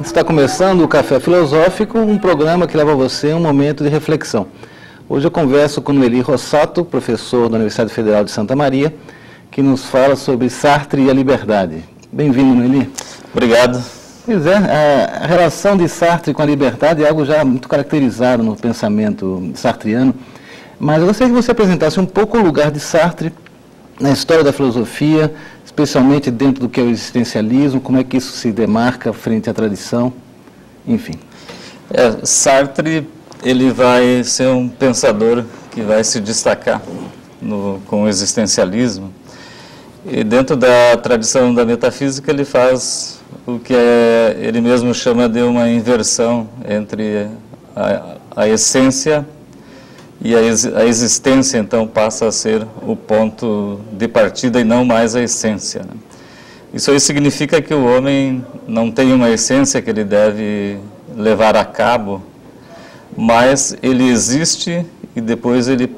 Está começando o Café Filosófico, um programa que leva a você um momento de reflexão. Hoje eu converso com Noeli Rossato, professor da Universidade Federal de Santa Maria, que nos fala sobre Sartre e a liberdade. Bem-vindo, Noeli. Obrigado. Pois é, a relação de Sartre com a liberdade é algo já muito caracterizado no pensamento sartriano, mas eu gostaria que você apresentasse um pouco o lugar de Sartre na história da filosofia, especialmente dentro do que é o existencialismo, como é que isso se demarca frente à tradição, enfim. Sartre, ele vai ser um pensador que vai se destacar com o existencialismo, e dentro da tradição da metafísica ele faz o que ele mesmo chama de uma inversão entre a essência e a existência, então, passa a ser o ponto de partida e não mais a essência, né? Isso aí significa que o homem não tem uma essência que ele deve levar a cabo, mas ele existe e depois ele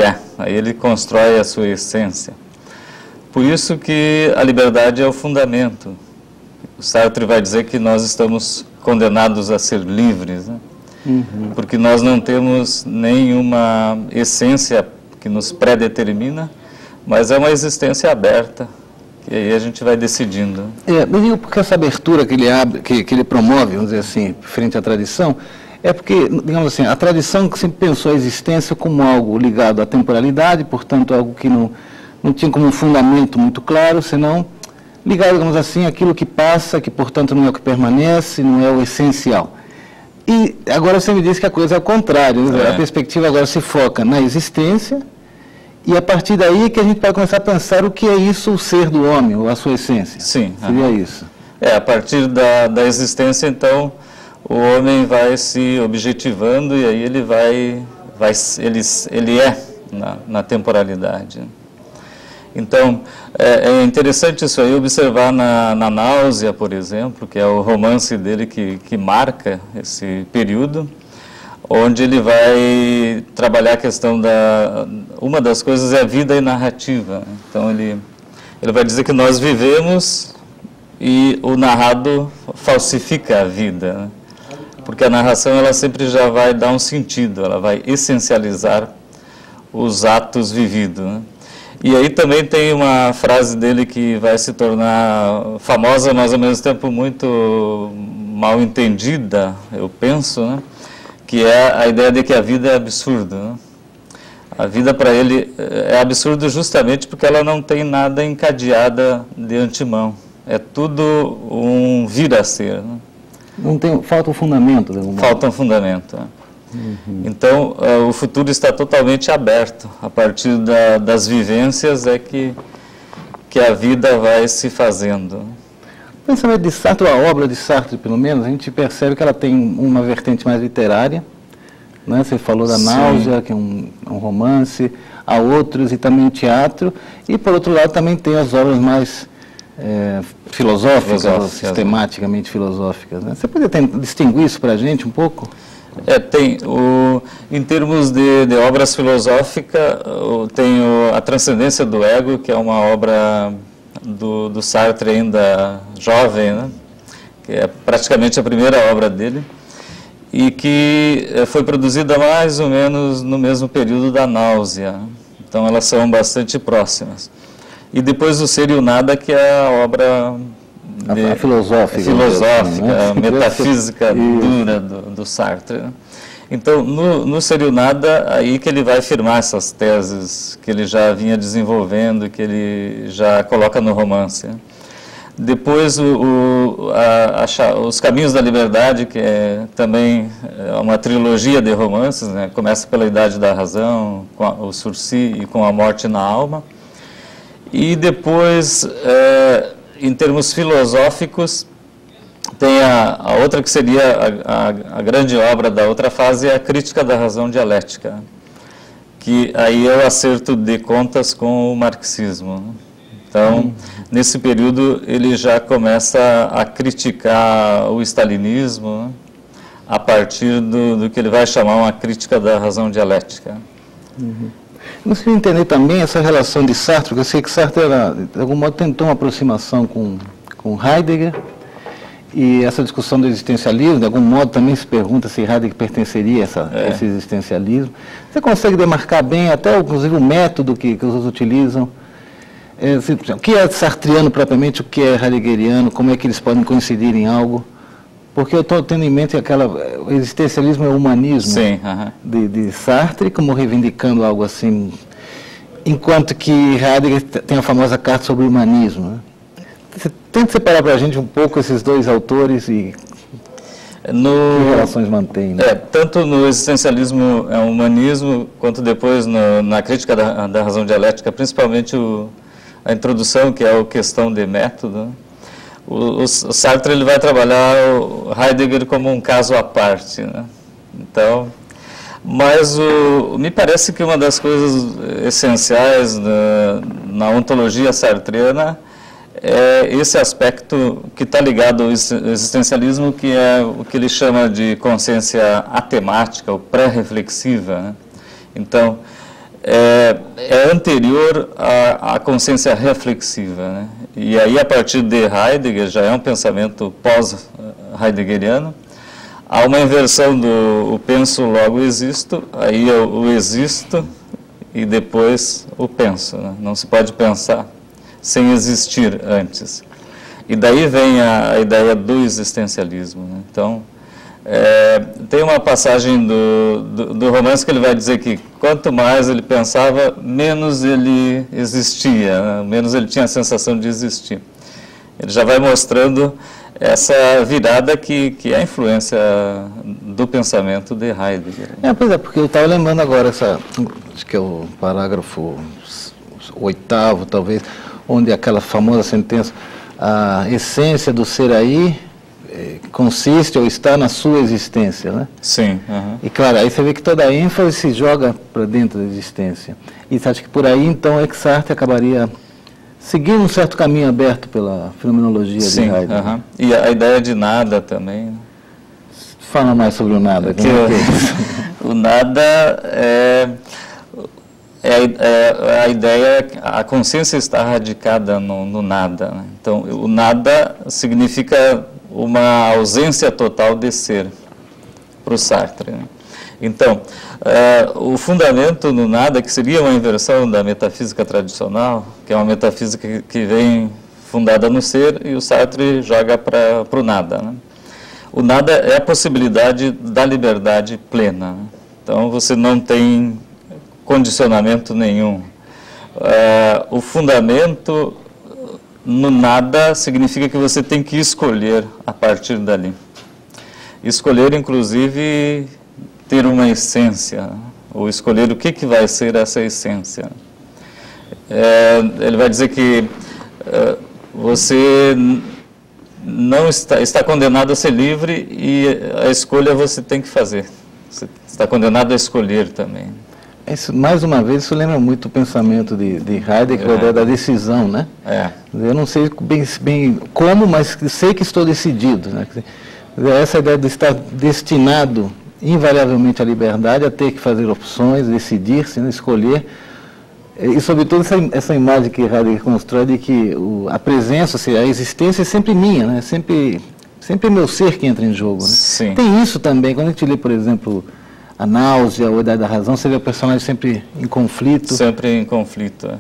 é. Aí ele constrói a sua essência. Por isso que a liberdade é o fundamento. O Sartre vai dizer que nós estamos condenados a ser livres, né? Porque nós não temos nenhuma essência que nos predetermina, mas é uma existência aberta, que aí a gente vai decidindo. Mas digo porque essa abertura que ele abre, que ele promove, vamos dizer assim, frente à tradição, é porque, digamos assim, a tradição que sempre pensou a existência como algo ligado à temporalidade, portanto, algo que não tinha como um fundamento muito claro, senão ligado, digamos assim, àquilo que passa, que, portanto, não é o que permanece, não é o essencial. E agora você me disse que a coisa é o contrário, né? A perspectiva agora se foca na existência, e a partir daí que a gente vai começar a pensar o que é isso, o ser do homem, ou a sua essência. Sim. Seria isso. A partir da existência, então, o homem vai se objetivando e aí ele é na temporalidade. Então, é interessante isso aí, observar na Náusea, por exemplo, que é o romance dele que marca esse período, onde ele vai trabalhar a questão uma das coisas é a vida e narrativa. Então, ele vai dizer que nós vivemos e o narrado falsifica a vida, né? Porque a narração ela sempre já vai dar um sentido, ela vai essencializar os atos vividos, né? E aí também tem uma frase dele que vai se tornar famosa, mas ao mesmo tempo muito mal entendida, eu penso, né? Que é a ideia de que a vida é absurda, né? A vida para ele é absurda justamente porque ela não tem nada encadeada de antemão. É tudo um vir a ser, né? Falta um fundamento. Falta um fundamento, Então, o futuro está totalmente aberto. A partir das vivências é que a vida vai se fazendo. O pensamento de Sartre, a obra de Sartre, pelo menos, a gente percebe que ela tem uma vertente mais literária, né? Você falou da Náusea, que é um romance, há outros, e também o teatro, e, por outro lado, também tem as obras mais filosóficas, sistematicamente filosóficas, né? Você poderia distinguir isso para a gente um pouco? Em termos de obras filosóficas, tem a Transcendência do Ego, que é uma obra do Sartre ainda jovem, né? Que é praticamente a primeira obra dele, e que foi produzida mais ou menos no mesmo período da Náusea. Então elas são bastante próximas. E depois o Ser e o Nada, que é a obra filosófica, a metafísica dura do Sartre, né? Então, no Ser e o Nada, aí que ele vai firmar essas teses que ele já vinha desenvolvendo, que ele já coloca no romance, né? Depois, Os Caminhos da Liberdade, que é também uma trilogia de romances, né? Começa pela Idade da Razão, com o Sursi e com A Morte na Alma. E depois, em termos filosóficos, tem a outra que seria a grande obra da outra fase, é a Crítica da Razão Dialética, que aí é o acerto de contas com o marxismo, né? Então, nesse período, ele já começa a criticar o stalinismo, né? A partir do que ele vai chamar uma crítica da razão dialética. Você entender também essa relação de Sartre, porque eu sei que Sartre, de algum modo, tentou uma aproximação com Heidegger, E essa discussão do existencialismo, de algum modo, também se pergunta se Heidegger pertenceria a esse existencialismo. Você consegue demarcar bem, até inclusive o método que os outros utilizam? O que é sartriano propriamente, o que é heideggeriano, como é que eles podem coincidir em algo? Porque eu estou tendo em mente o existencialismo é o humanismo. Sim, de Sartre, como reivindicando algo assim, enquanto que Heidegger tem a famosa carta sobre o humanismo, né? Você tenta separar para a gente um pouco esses dois autores e que relações mantêm, né? Tanto no existencialismo humanismo, quanto depois na crítica da razão dialética, principalmente a introdução, que é a questão de método, né? O Sartre ele vai trabalhar o Heidegger como um caso à parte, né? Então, mas me parece que uma das coisas essenciais na ontologia sartriana é esse aspecto que está ligado ao existencialismo, que é o que ele chama de consciência atemática ou pré-reflexiva, né? Então, é anterior à consciência reflexiva, né? E aí, a partir de Heidegger, já é um pensamento pós-heideggeriano, há uma inversão do penso, logo existo, aí o existo e depois o penso, né? Não se pode pensar sem existir antes. E daí vem a ideia do existencialismo, né? Então, tem uma passagem do romance que ele vai dizer que quanto mais ele pensava, menos ele existia, né? Menos ele tinha a sensação de existir. Ele já vai mostrando essa virada que é a influência do pensamento de Heidegger. Pois é, porque eu estava lembrando agora, acho que é o parágrafo 8º, talvez, onde aquela famosa sentença, a essência do ser aí consiste ou está na sua existência, né? Sim. E claro, aí você vê que toda a ênfase se joga para dentro da existência. E você acha que por aí, então, é que Sartre acabaria seguindo um certo caminho aberto pela fenomenologia de Heidegger. E a ideia de nada também. Fala mais sobre o nada. O nada a ideia, a consciência está radicada no nada, né? Então, o nada significa uma ausência total de ser para o Sartre, né? Então, o fundamento no nada, que seria uma inversão da metafísica tradicional, que é uma metafísica que vem fundada no ser, e o Sartre joga para o nada, né? O nada é a possibilidade da liberdade plena, né? Então, você não tem condicionamento nenhum. O fundamento no nada significa que você tem que escolher a partir dali. Escolher, inclusive, ter uma essência, ou escolher o que vai ser essa essência. Ele vai dizer que você não está condenado a ser livre e a escolha você tem que fazer. Você está condenado a escolher também. Isso, mais uma vez, isso lembra muito o pensamento de Heidegger, da decisão, né? Eu não sei bem como, mas sei que estou decidido, né? Essa ideia de estar destinado invariavelmente à liberdade, a ter que fazer opções, decidir-se, né? Escolher. E, sobretudo, essa imagem que Heidegger constrói de que a presença, a existência é sempre minha, né? Sempre é meu ser que entra em jogo, né? Sim. Tem isso também, quando a gente lê, por exemplo, A Náusea, ou A Idade da Razão, você vê o personagem sempre em conflito. Sempre em conflito.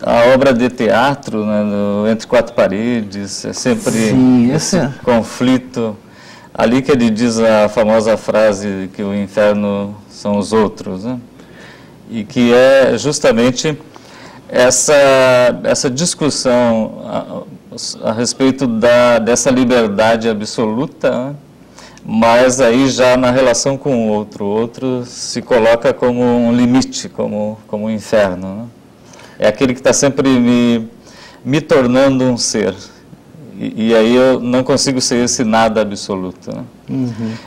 A obra de teatro, né, Entre Quatro Paredes, é sempre esse conflito. Ali que ele diz a famosa frase que o inferno são os outros, né? E que é justamente essa discussão a respeito dessa liberdade absoluta, né? Mas aí já na relação com o outro se coloca como um limite, como um inferno, né? É aquele que está sempre me tornando um ser. E aí eu não consigo ser esse nada absoluto, né?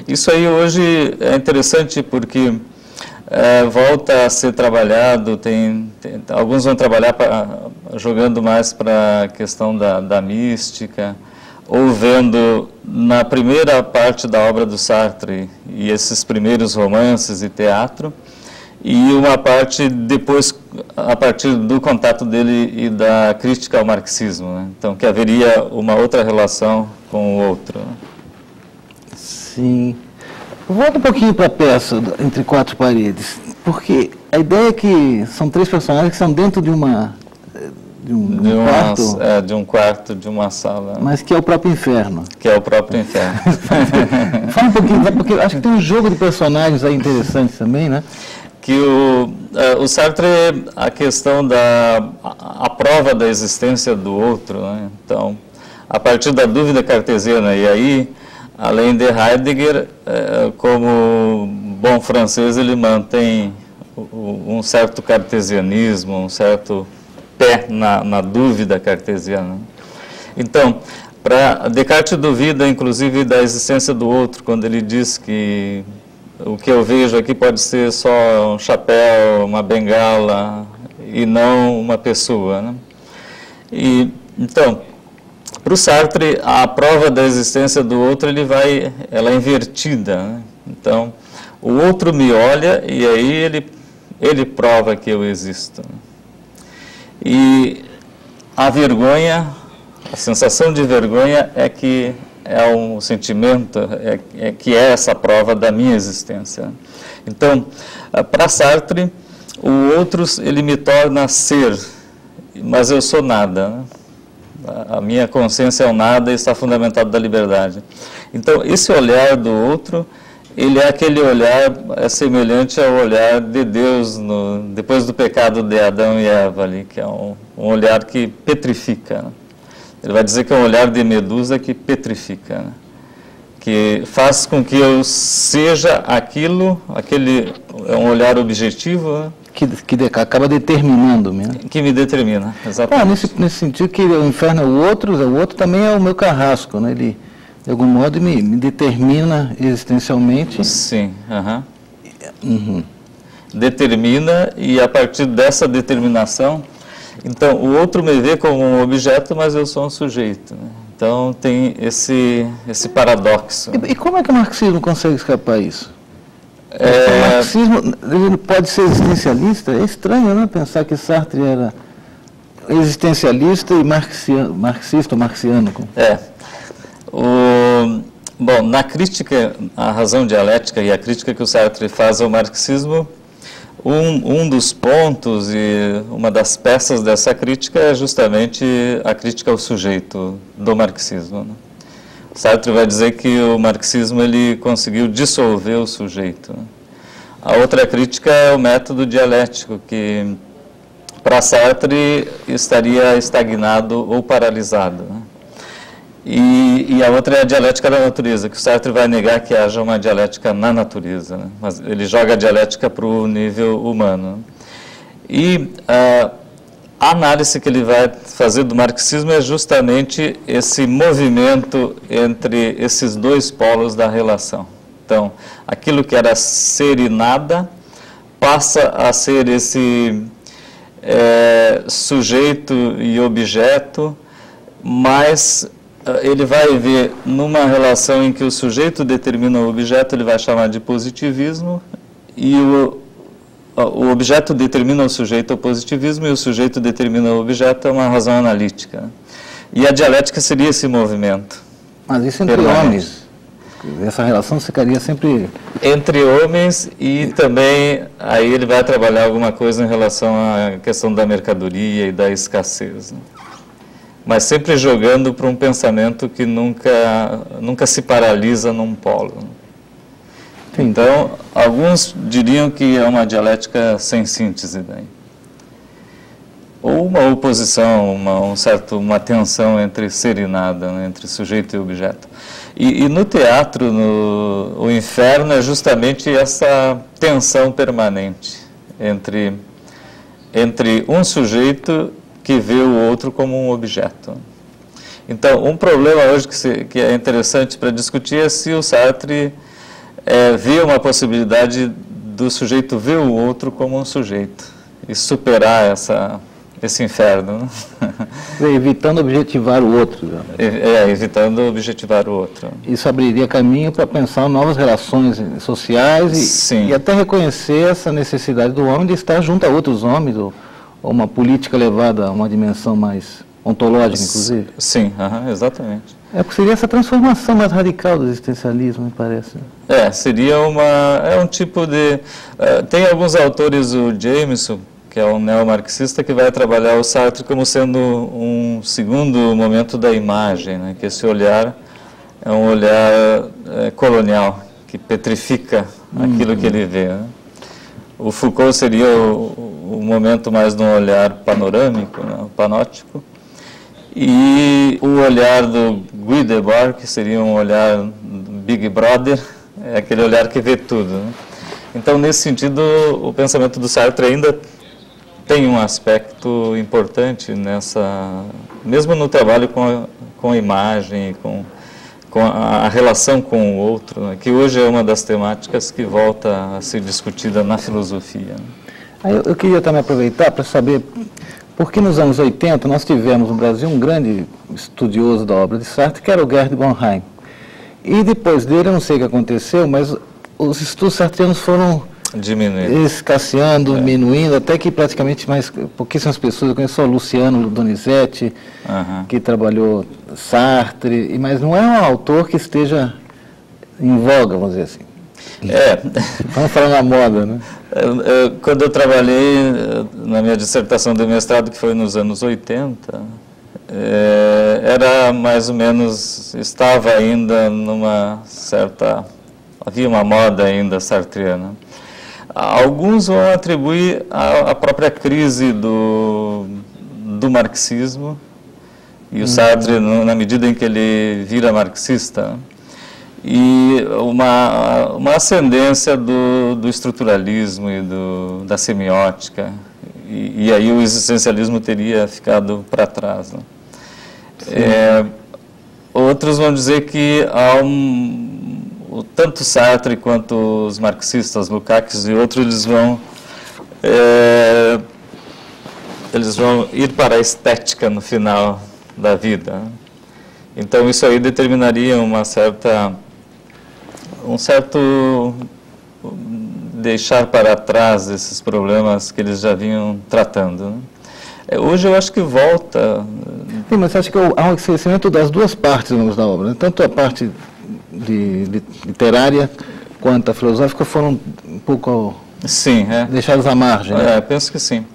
Isso aí hoje é interessante porque volta a ser trabalhado, alguns vão trabalhar jogando mais para a questão da mística, ou vendo na primeira parte da obra do Sartre e esses primeiros romances e teatro, e uma parte depois, a partir do contato dele e da crítica ao marxismo, né? Então, que haveria uma outra relação com o outro. Né? Sim. Volta um pouquinho para a peça Entre Quatro Paredes, porque a ideia é que são três personagens que estão dentro de um quarto, de uma sala. Mas que é o próprio inferno. Que é o próprio inferno. Fala um pouquinho, porque acho que tem um jogo de personagens aí interessante também, né? Que o Sartre, a questão a prova da existência do outro, né? Então, a partir da dúvida cartesiana, e aí, além de Heidegger, como bom francês, ele mantém um certo cartesianismo, um certo pé na dúvida cartesiana. Então, Descartes duvida, inclusive, da existência do outro, quando ele diz que o que eu vejo aqui pode ser só um chapéu, uma bengala, e não uma pessoa. Né? Então, para o Sartre, a prova da existência do outro, ela é invertida. Né? Então, o outro me olha e aí ele prova que eu existo. E a vergonha, a sensação de vergonha é um sentimento, que é essa prova da minha existência. Então, para Sartre, o outro, ele me torna ser, mas eu sou nada. Né? A minha consciência é o nada e está fundamentado da liberdade. Então, esse olhar do outro, ele é aquele olhar semelhante ao olhar de Deus depois do pecado de Adão e Eva, ali, que é um olhar que petrifica. Né? Ele vai dizer que é um olhar de Medusa que petrifica, né? Que faz com que eu seja aquele é um olhar objetivo, né? Que acaba determinando mesmo. Que me determina, exatamente. Nesse sentido que o inferno é o outro também é o meu carrasco, né? Ele, de algum modo, me determina existencialmente. Sim, determina, e a partir dessa determinação, então, o outro me vê como um objeto, mas eu sou um sujeito. Né? Então, tem esse paradoxo. E como é que o marxismo consegue escapar disso? O marxismo ele pode ser existencialista? É estranho, né? Pensar que Sartre era existencialista e marxista ou marxiano. Bom, na crítica à razão dialética e a crítica que o Sartre faz ao marxismo, um dos pontos e uma das peças dessa crítica é justamente a crítica ao sujeito do marxismo. Né? Sartre vai dizer que o marxismo ele conseguiu dissolver o sujeito. Né? A outra crítica é o método dialético, que para Sartre estaria estagnado ou paralisado. Né? E a outra é a dialética da natureza, que o Sartre vai negar que haja uma dialética na natureza, né? Mas ele joga a dialética para o nível humano. E a análise que ele vai fazer do marxismo é justamente esse movimento entre esses dois polos da relação. Então, aquilo que era ser e nada passa a ser esse sujeito e objeto, mas ele vai ver numa relação em que o sujeito determina o objeto, ele vai chamar de positivismo, e o objeto determina o sujeito, o positivismo, e o sujeito determina o objeto, é uma razão analítica. E a dialética seria esse movimento. Mas isso entre homens, essa relação ficaria sempre... Entre homens, e também aí ele vai trabalhar alguma coisa em relação à questão da mercadoria e da escassez, né? Mas sempre jogando para um pensamento que nunca se paralisa num polo. Sim. Então, alguns diriam que é uma dialética sem síntese daí. Ou uma oposição, uma tensão entre ser e nada, né, entre sujeito e objeto. E no teatro, o inferno é justamente essa tensão permanente entre um sujeito que vê o outro como um objeto. Então, um problema hoje que é interessante para discutir é se o Sartre vê uma possibilidade do sujeito ver o outro como um sujeito e superar esse inferno, né? Evitando objetivar o outro. Evitando objetivar o outro. Isso abriria caminho para pensar novas relações sociais e até reconhecer essa necessidade do homem de estar junto a outros homens, ou uma política levada a uma dimensão mais ontológica, inclusive. Sim, exatamente. Seria essa transformação mais radical do existencialismo, me parece. Seria um tipo de... tem alguns autores, o Jameson, que é um neomarxista, que vai trabalhar o Sartre como sendo um segundo momento da imagem, né? Que esse olhar é um olhar colonial, que petrifica aquilo que ele vê, né? O Foucault seria o momento mais de um olhar panorâmico, né? Panóptico, e o olhar do Guy Debord, que seria um olhar Big Brother, é aquele olhar que vê tudo, né? Então, nesse sentido, o pensamento do Sartre ainda tem um aspecto importante mesmo no trabalho com a imagem, com a relação com o outro, né, que hoje é uma das temáticas que volta a ser discutida na filosofia. Eu queria também aproveitar para saber, porque nos anos 80 nós tivemos no Brasil um grande estudioso da obra de Sartre, que era o Gerd Bornheim. E depois dele, eu não sei o que aconteceu, mas os estudos sartrianos foram escasseando, diminuindo, até que praticamente pouquíssimas pessoas. Eu conheço o Luciano Donizete, que trabalhou Sartre, mas não é um autor que esteja em voga, vamos dizer assim. Vamos falar na moda, né? Quando eu trabalhei na minha dissertação de mestrado, que foi nos anos 80, era mais ou menos, estava ainda havia uma moda ainda sartriana. Alguns vão atribuir à própria crise do marxismo, e o Sartre, na medida em que ele vira marxista, e uma ascendência do estruturalismo e da semiótica, e aí o existencialismo teria ficado para trás, né? Outros vão dizer que tanto Sartre quanto os marxistas, Lukács e outros, eles vão ir para a estética no final da vida. Então isso aí determinaria um certo deixar para trás esses problemas que eles já vinham tratando, né? Hoje eu acho que volta. Sim, mas você acha que há um esquecimento das duas partes da obra, né? Tanto a parte literária quanto a filosófica foram um pouco deixadas à margem, né? Penso que sim.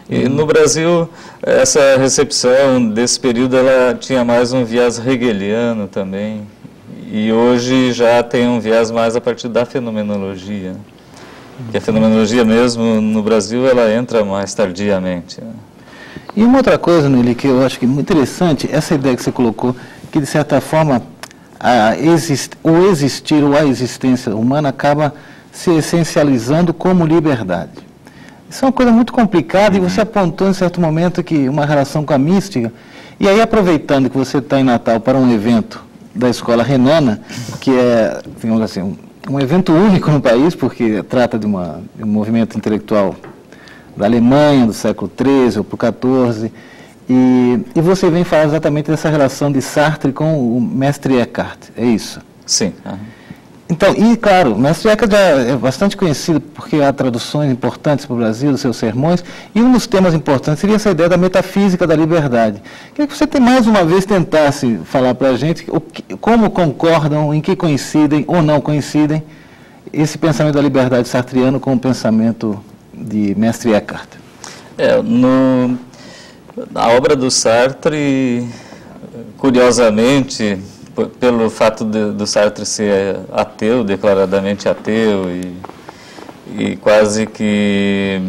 E no Brasil, essa recepção desse período, ela tinha mais um viés hegeliano também, e hoje já tem um viés mais a partir da fenomenologia, que a fenomenologia mesmo no Brasil, ela entra mais tardiamente, né? E uma outra coisa, Nelly, que eu acho que é muito interessante, essa ideia que você colocou, que de certa forma o existir ou a existência humana acaba se essencializando como liberdade. Isso é uma coisa muito complicada, e você apontou em certo momento que uma relação com a mística, e aí aproveitando que você está em Natal para um evento da Escola Renana, que é, digamos assim, um evento único no país, porque trata de um movimento intelectual da Alemanha, do século XIII ou para o XIV, e você vem falar exatamente dessa relação de Sartre com o mestre Eckhart, é isso? Sim. Então, e claro, o mestre Eckhart já é bastante conhecido porque há traduções importantes para o Brasil dos seus sermões, e um dos temas importantes seria essa ideia da metafísica da liberdade. Queria que você mais uma vez tentasse falar para a gente como concordam, em que coincidem ou não coincidem esse pensamento da liberdade sartriano com o pensamento de mestre Eckhart. A obra do Sartre, curiosamente, pelo fato do Sartre ser ateu, declaradamente ateu, e quase que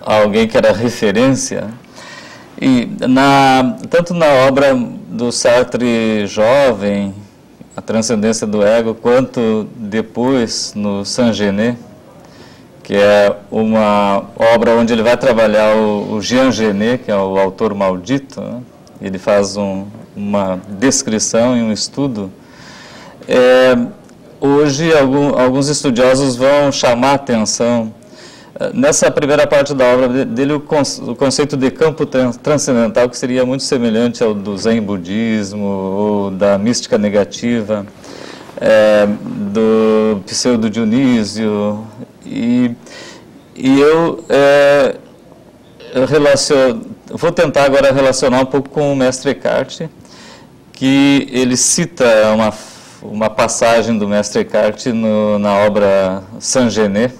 alguém que era referência, e tanto na obra do Sartre jovem, A Transcendência do Ego, quanto depois no Saint-Genet, que é uma obra onde ele vai trabalhar o Jean Genet, que é o autor maldito, né? Ele faz uma descrição e um estudo. Hoje, alguns estudiosos vão chamar a atenção Nessa primeira parte da obra dele, o conceito de campo transcendental, que seria muito semelhante ao do Zen budismo, ou da mística negativa, do pseudo Dionísio, e eu vou tentar agora relacionar um pouco com o mestre Eckhart, que ele cita uma passagem do mestre Eckhart na obra Saint-Genès,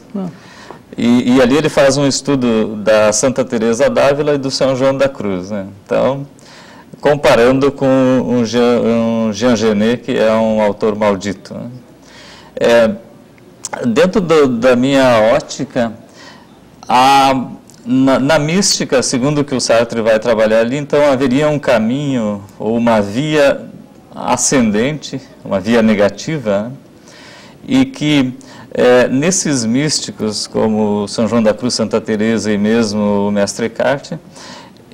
e ali ele faz um estudo da Santa Teresa d'Ávila e do São João da Cruz, né? Então, comparando com um Jean Genet, que é um autor maldito, né? Dentro da minha ótica, na mística, segundo o que o Sartre vai trabalhar ali, então haveria um caminho ou uma via ascendente, uma via negativa, né? E que nesses místicos, como São João da Cruz, Santa Teresa e mesmo o mestre Eckhart,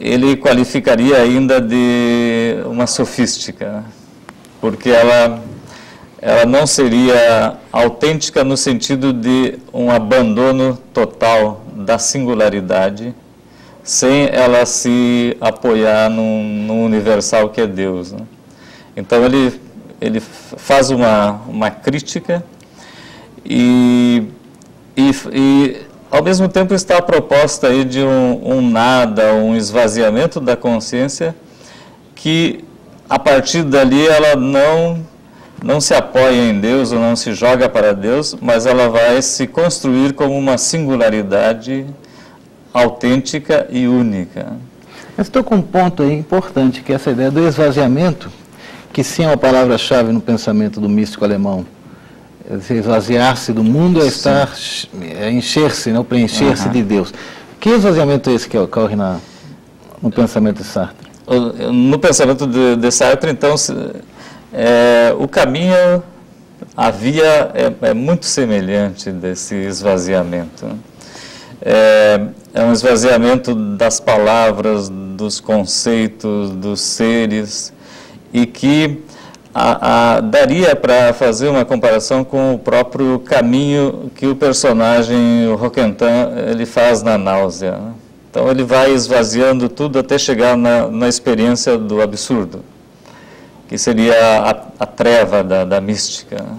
ele qualificaria ainda de uma sofística, né? Porque ela não seria autêntica no sentido de um abandono total da singularidade, sem ela se apoiar num universal que é Deus, né? Então ele faz uma crítica e ao mesmo tempo está a proposta aí de um nada, um esvaziamento da consciência, que a partir dali ela não se apoia em Deus ou não se joga para Deus, mas ela vai se construir como uma singularidade autêntica e única. Eu estou com um ponto aí importante, que é essa ideia do esvaziamento, que sim é uma palavra-chave no pensamento do místico alemão. Esvaziar-se do mundo é encher-se, não preencher-se de Deus. Que esvaziamento é esse que ocorre no pensamento de Sartre? No pensamento de Sartre, então, o caminho, a via é muito semelhante desse esvaziamento, né? É um esvaziamento das palavras, dos conceitos, dos seres, e que daria para fazer uma comparação com o próprio caminho que o personagem, o Roquentin, ele faz na Náusea, né? Então ele vai esvaziando tudo até chegar na experiência do absurdo, que seria a treva da mística, né?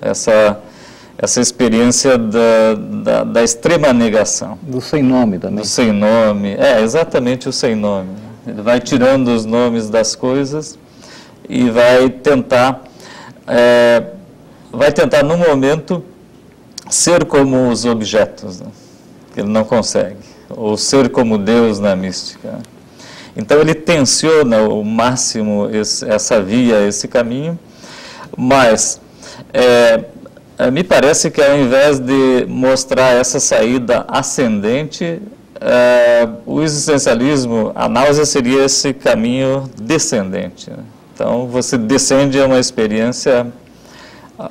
Essa experiência da extrema negação. Do sem nome também. Do sem nome, exatamente o sem nome. Ele vai tirando os nomes das coisas e vai tentar no momento ser como os objetos, né? Que ele não consegue, ou ser como Deus na mística. Então ele tensiona ao máximo essa via, esse caminho, mas me parece que ao invés de mostrar essa saída ascendente, o existencialismo, a náusea seria esse caminho descendente, né? Então, você descende a uma experiência,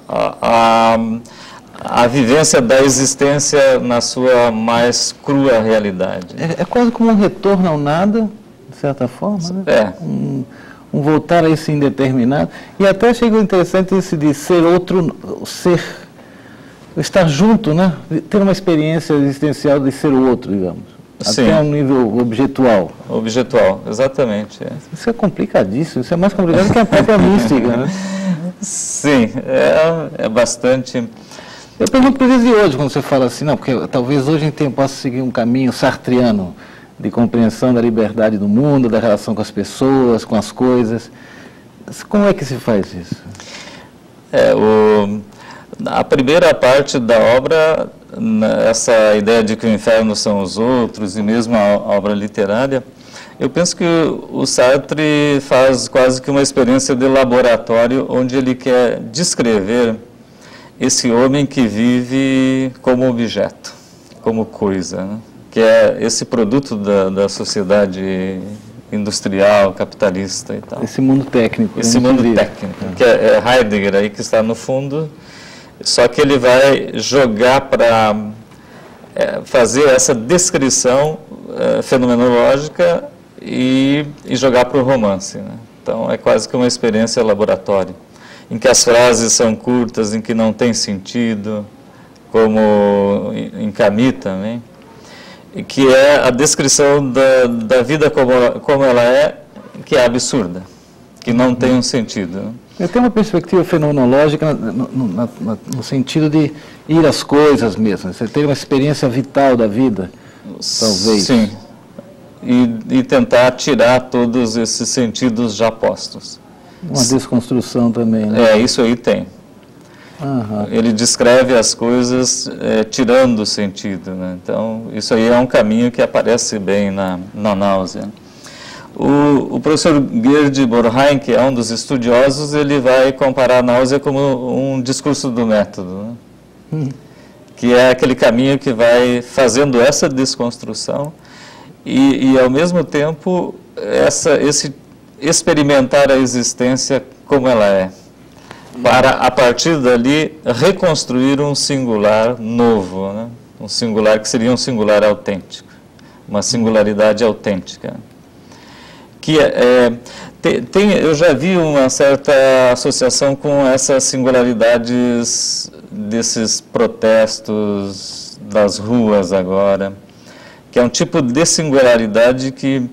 a vivência da existência na sua mais crua realidade. É quase como um retorno ao nada, de certa forma, né? Um voltar a esse indeterminado. E até achei interessante isso de ser outro, estar junto, né? Ter uma experiência existencial de ser o outro, digamos. Sim. Até um nível objetual. Objetual, exatamente. Isso é complicadíssimo, isso é mais complicado que a própria mística, né? Sim, é bastante... Eu pergunto por isso de hoje, quando você fala assim, não, porque talvez hoje a gente possa seguir um caminho sartriano de compreensão da liberdade do mundo, da relação com as pessoas, com as coisas. Como é que se faz isso? A primeira parte da obra, essa ideia de que o inferno são os outros, e mesmo a obra literária, eu penso que o Sartre faz quase que uma experiência de laboratório, onde ele quer descrever esse homem que vive como objeto, como coisa, né? Que é esse produto da sociedade industrial, capitalista e tal. Esse mundo técnico. Esse mundo técnico, que é Heidegger aí que está no fundo. Só que ele vai jogar para fazer essa descrição fenomenológica e jogar para o romance, né? Então é quase que uma experiência laboratório, em que as frases são curtas, em que não tem sentido, como em Camus também. que é a descrição da vida como ela é, que é absurda, que não tem um sentido. Eu tenho uma perspectiva fenomenológica no sentido de ir às coisas mesmo, você ter uma experiência vital da vida, talvez. Sim, e tentar tirar todos esses sentidos já postos. Uma desconstrução também, né? Isso aí tem. Uhum. Ele descreve as coisas tirando o sentido, né? Então, isso aí é um caminho que aparece bem na náusea. O professor Gerd Bornheim, que é um dos estudiosos, ele vai comparar a náusea como um discurso do método, né? Que é aquele caminho que vai fazendo essa desconstrução e ao mesmo tempo, esse experimentar a existência como ela é, para, a partir dali, reconstruir um singular novo, né? Um singular que seria um singular autêntico, uma singularidade autêntica. Que eu já vi uma certa associação com essas singularidades desses protestos das ruas agora, que é um tipo de singularidade que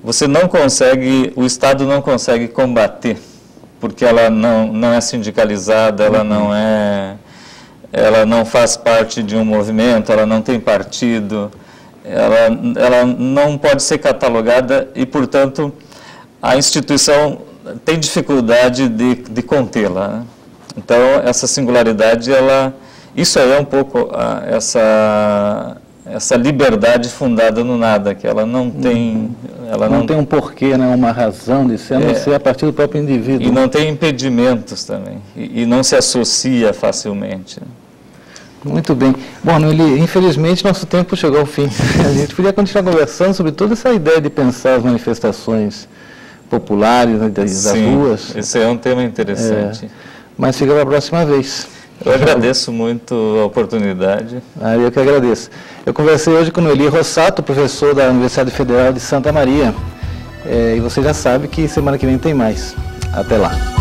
você não consegue, o Estado não consegue combater, porque ela não é sindicalizada, ela não faz parte de um movimento, ela não tem partido, ela não pode ser catalogada e, portanto, a instituição tem dificuldade de contê-la, né? Então, essa singularidade, isso aí é um pouco essa liberdade fundada no nada, que ela não tem... Ela não tem um porquê, né, uma razão de ser, a não ser a partir do próprio indivíduo. E não tem impedimentos também, e não se associa facilmente. Muito bem. Bom, Noeli, infelizmente nosso tempo chegou ao fim. A gente podia continuar conversando sobre toda essa ideia de pensar as manifestações populares, né, das ruas. Esse é um tema interessante. Mas fica para a próxima vez. Eu agradeço muito a oportunidade. Eu que agradeço. Eu conversei hoje com Noeli Rossato, professor da Universidade Federal de Santa Maria. E você já sabe que semana que vem tem mais. Até lá.